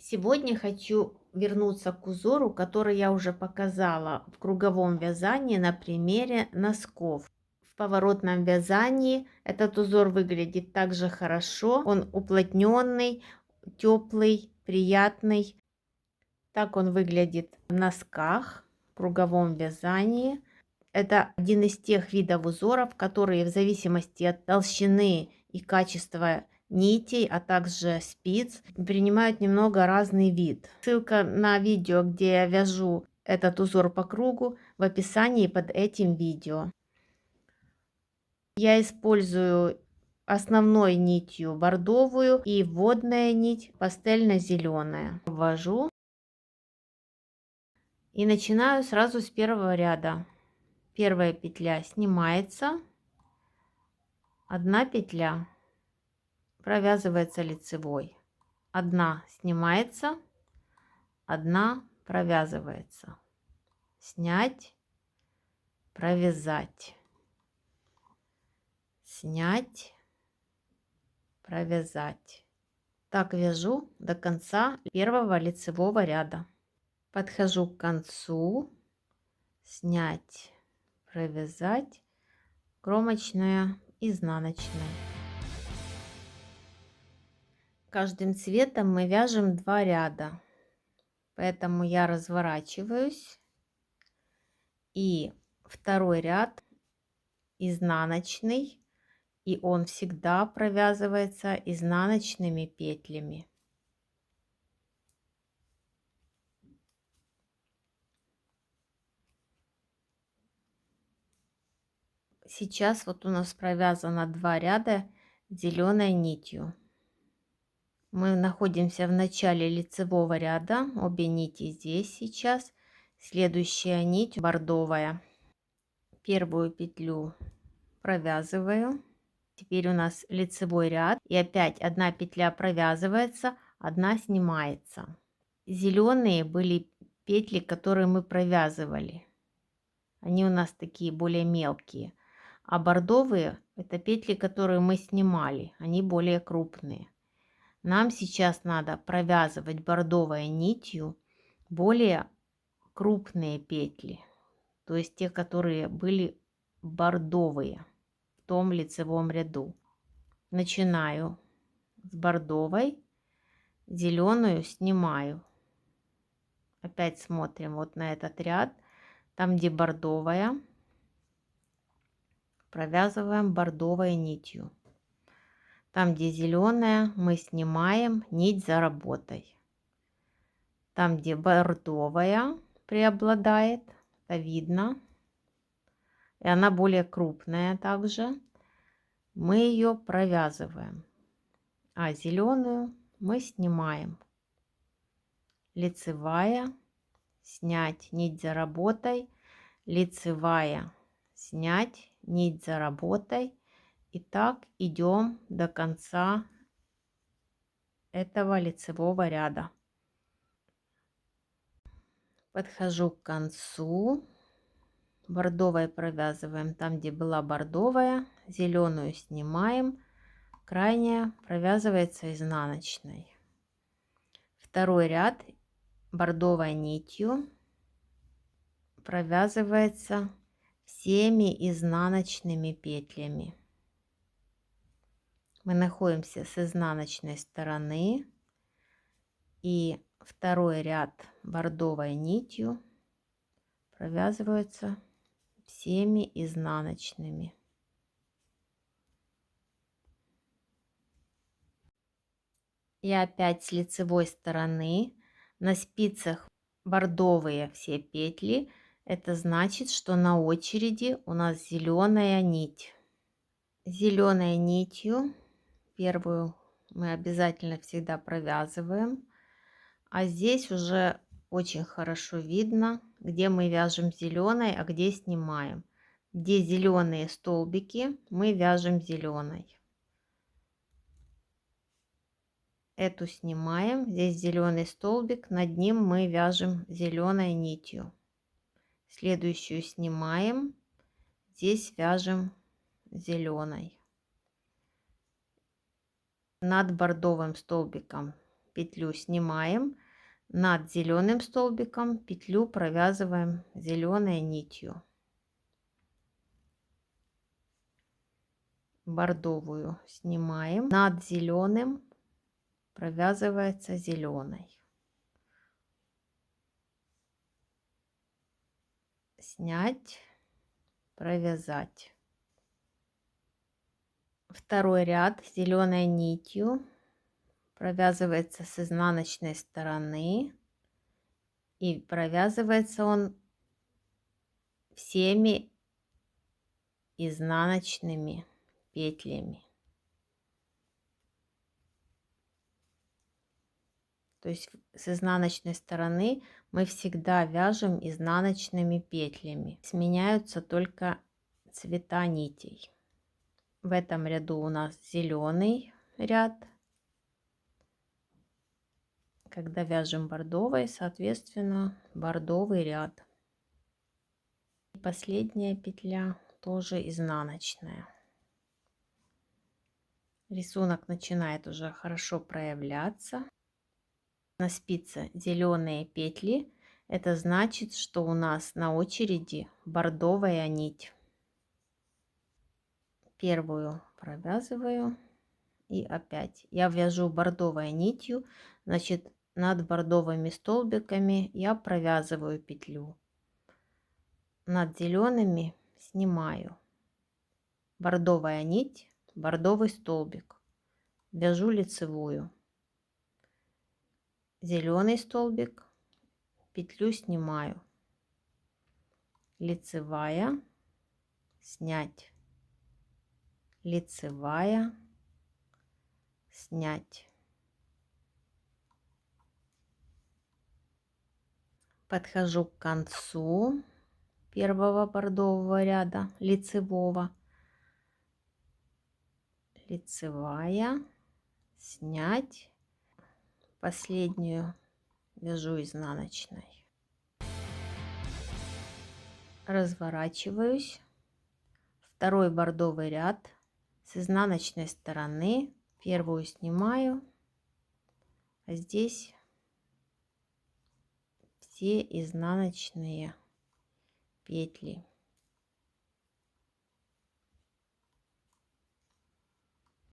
Сегодня хочу вернуться к узору, который я уже показала в круговом вязании на примере носков. В поворотном вязании этот узор выглядит также хорошо. Он уплотненный, теплый, приятный. Так он выглядит в носках, в круговом вязании. Это один из тех видов узоров, которые в зависимости от толщины и качества нитей, а также спиц, принимают немного разный вид. Ссылка на видео, где я вяжу этот узор по кругу, в описании под этим видео. Я использую основной нитью бордовую и вводная нить пастельно-зеленая. Ввожу и начинаю сразу с первого ряда. Первая петля снимается, одна петля провязывается лицевой, одна снимается, одна провязывается, снять, провязать, снять, провязать. Так вяжу до конца первого лицевого ряда. Подхожу к концу, снять, провязать, кромочная, изнаночная. Каждым цветом мы вяжем 2 ряда, поэтому я разворачиваюсь и второй ряд изнаночный, и он всегда провязывается изнаночными петлями. Сейчас вот у нас провязано 2 ряда зеленой нитью. Мы находимся в начале лицевого ряда, обе нити здесь сейчас. Следующая нить бордовая. Первую петлю провязываю. Теперь у нас лицевой ряд, и опять одна петля провязывается, одна снимается. Зеленые были петли, которые мы провязывали. Они у нас такие более мелкие. А бордовые это петли, которые мы снимали. Они более крупные. Нам сейчас надо провязывать бордовой нитью более крупные петли. То есть те, которые были бордовые в том лицевом ряду. Начинаю с бордовой, зеленую снимаю. Опять смотрим вот на этот ряд. Там, где бордовая, провязываем бордовой нитью. Там, где зеленая, мы снимаем нить за работой. Там, где бордовая преобладает, это видно, и она более крупная также, мы ее провязываем, а зеленую мы снимаем. Лицевая, снять нить за работой, лицевая, снять нить за работой. И так идем до конца этого лицевого ряда. Подхожу к концу. Бордовой провязываем там, где была бордовая, зеленую снимаем, крайняя провязывается изнаночной. Второй ряд бордовой нитью провязывается всеми изнаночными петлями. Мы находимся с изнаночной стороны, и второй ряд бордовой нитью провязывается всеми изнаночными. И опять с лицевой стороны на спицах бордовые все петли. Это значит, что на очереди у нас зеленая нить. Зеленой нитью первую мы обязательно всегда провязываем. А здесь уже очень хорошо видно, где мы вяжем зеленой, а где снимаем. Где зеленые столбики, мы вяжем зеленой. Эту снимаем, здесь зеленый столбик, над ним мы вяжем зеленой нитью. Следующую снимаем, здесь вяжем зеленой. Над бордовым столбиком петлю снимаем, над зеленым столбиком петлю провязываем зеленой нитью, бордовую снимаем, над зеленым провязывается зеленой, снять, провязать. Второй ряд зеленой нитью провязывается с изнаночной стороны, и провязывается он всеми изнаночными петлями. То есть с изнаночной стороны мы всегда вяжем изнаночными петлями. Сменяются только цвета нитей. В этом ряду у нас зеленый ряд. Когда вяжем бордовый, соответственно, бордовый ряд. И последняя петля тоже изнаночная. Рисунок начинает уже хорошо проявляться. На спице зеленые петли. Это значит, что у нас на очереди бордовая нить. Первую провязываю. И опять я вяжу бордовой нитью, значит, над бордовыми столбиками я провязываю петлю, над зелеными снимаю, бордовая нить, бордовый столбик, вяжу лицевую, зеленый столбик, петлю снимаю, лицевая, снять, лицевая, снять. Подхожу к концу первого бордового ряда лицевого. Лицевая, снять, последнюю вяжу изнаночной. Разворачиваюсь. Второй бордовый ряд с изнаночной стороны. Первую снимаю, а здесь все изнаночные петли.